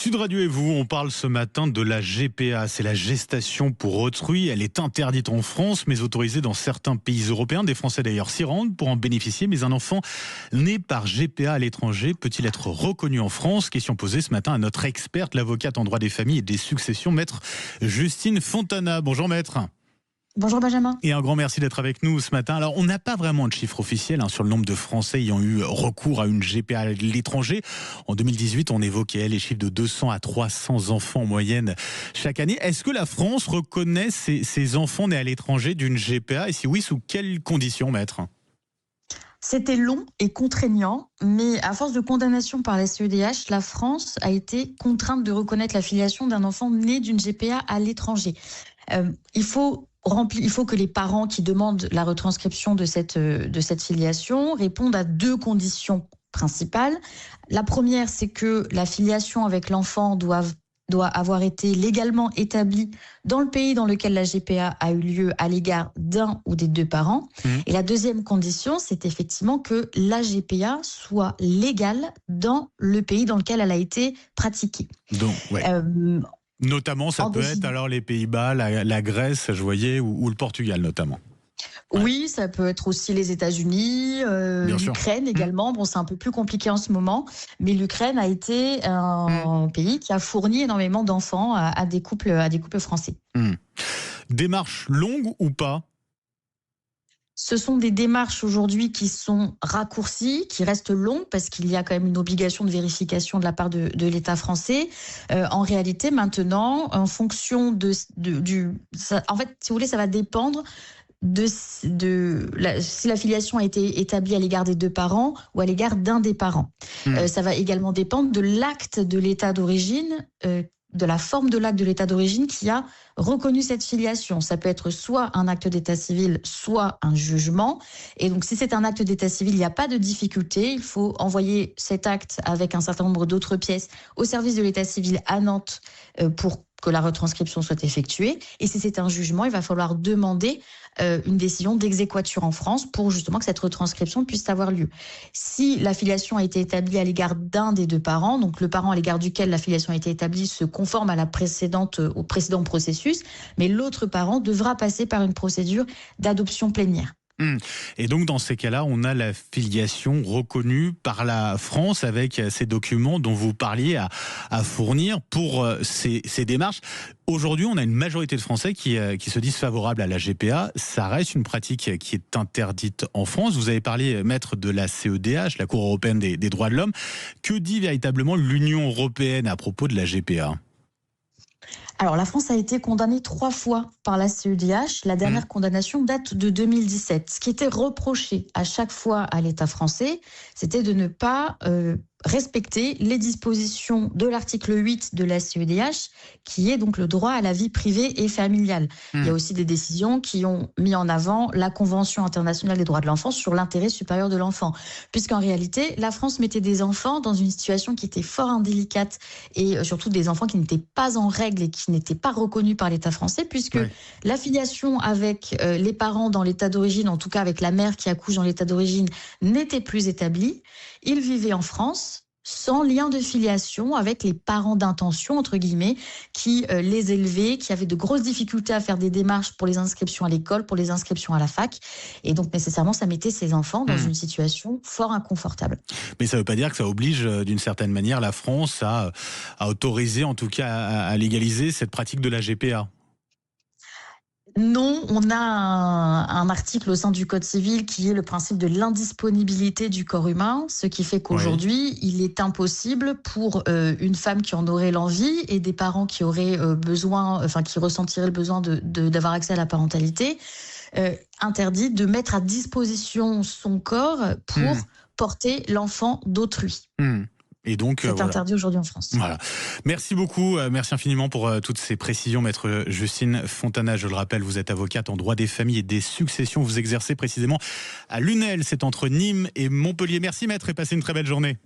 Sud Radio et vous, on parle ce matin de la GPA, c'est la gestation pour autrui. Elle est interdite en France, mais autorisée dans certains pays européens. Des Français d'ailleurs s'y rendent pour en bénéficier. Mais un enfant né par GPA à l'étranger peut-il être reconnu en France? Question posée ce matin à notre experte, l'avocate en droit des familles et des successions, maître Justine Fontana. Bonjour maître. Bonjour Benjamin. Et un grand merci d'être avec nous ce matin. Alors, on n'a pas vraiment de chiffre officiel sur le nombre de Français ayant eu recours à une GPA à l'étranger. En 2018, on évoquait les chiffres de 200 à 300 enfants en moyenne chaque année. Est-ce que la France reconnaît ces enfants nés à l'étranger d'une GPA? Et si oui, sous quelles conditions, maître? C'était long et contraignant, mais à force de condamnation par la CEDH, la France a été contrainte de reconnaître la filiation d'un enfant né d'une GPA à l'étranger. Il faut que les parents qui demandent la retranscription de cette filiation répondent à deux conditions principales. La première, c'est que la filiation avec l'enfant doit avoir été légalement établie dans le pays dans lequel la GPA a eu lieu à l'égard d'un ou des deux parents. Et la deuxième condition, c'est effectivement que la GPA soit légale dans le pays dans lequel elle a été pratiquée. Donc, ouais. Notamment, ça peut être alors les Pays-Bas, la Grèce, je voyais, ou le Portugal notamment. Oui, ça peut être aussi les États-Unis, l'Ukraine également. Bon, c'est un peu plus compliqué en ce moment, mais l'Ukraine a été un pays qui a fourni énormément d'enfants à des couples français. Démarche longue ou pas? Ce sont des démarches aujourd'hui qui sont raccourcies, qui restent longues parce qu'il y a quand même une obligation de vérification de la part de l'État français. En réalité, maintenant, en fonction en fait, si vous voulez, ça va dépendre si la filiation a été établie à l'égard des deux parents ou à l'égard d'un des parents. Ça va également dépendre de l'acte de l'État d'origine, de la forme de l'acte de l'État d'origine qui a reconnu cette filiation. Ça peut être soit un acte d'état civil, soit un jugement. Et donc, si c'est un acte d'état civil, il n'y a pas de difficulté. Il faut envoyer cet acte avec un certain nombre d'autres pièces au service de l'état civil à Nantes pour que la retranscription soit effectuée. Et si c'est un jugement, il va falloir demander une décision d'exéquatur en France pour justement que cette retranscription puisse avoir lieu. Si la filiation a été établie à l'égard d'un des deux parents, donc le parent à l'égard duquel la filiation a été établie se conforme au précédent processus, mais l'autre parent devra passer par une procédure d'adoption plénière. Et donc dans ces cas-là, on a la filiation reconnue par la France avec ces documents dont vous parliez à fournir pour ces démarches. Aujourd'hui, on a une majorité de Français qui se disent favorables à la GPA. Ça reste une pratique qui est interdite en France. Vous avez parlé, maître, de la CEDH, la Cour européenne des droits de l'homme. Que dit véritablement l'Union européenne à propos de la GPA ? Alors, la France a été condamnée 3 fois par la CEDH. La dernière condamnation date de 2017. Ce qui était reproché à chaque fois à l'État français, c'était de ne pas respecter les dispositions de l'article 8 de la CEDH, qui est donc le droit à la vie privée et familiale. Il y a aussi des décisions qui ont mis en avant la Convention internationale des droits de l'enfant sur l'intérêt supérieur de l'enfant. Puisqu'en réalité, la France mettait des enfants dans une situation qui était fort indélicate et surtout des enfants qui n'étaient pas en règle et qui n'étaient pas reconnus par l'État français, puisque l'affiliation avec les parents dans l'État d'origine, en tout cas avec la mère qui accouche dans l'État d'origine, n'était plus établie. Ils vivaient en France sans lien de filiation avec les parents d'intention, entre guillemets, qui les élevaient, qui avaient de grosses difficultés à faire des démarches pour les inscriptions à l'école, pour les inscriptions à la fac. Et donc, nécessairement, ça mettait ces enfants dans une situation fort inconfortable. Mais ça ne veut pas dire que ça oblige, d'une certaine manière, la France à autoriser, en tout cas à légaliser cette pratique de la GPA. Non, on a un article au sein du Code civil qui est le principe de l'indisponibilité du corps humain, ce qui fait qu'aujourd'hui, il est impossible pour une femme qui en aurait l'envie et des parents qui auraient qui ressentiraient le besoin d'avoir accès à la parentalité, interdit de mettre à disposition son corps pour porter l'enfant d'autrui. Et donc, c'est interdit aujourd'hui en France. Voilà. Merci beaucoup, merci infiniment pour toutes ces précisions, maître Justine Fontana. Je le rappelle, vous êtes avocate en droit des familles et des successions. Vous exercez précisément à l'UNEL, c'est entre Nîmes et Montpellier. Merci maître et passez une très belle journée.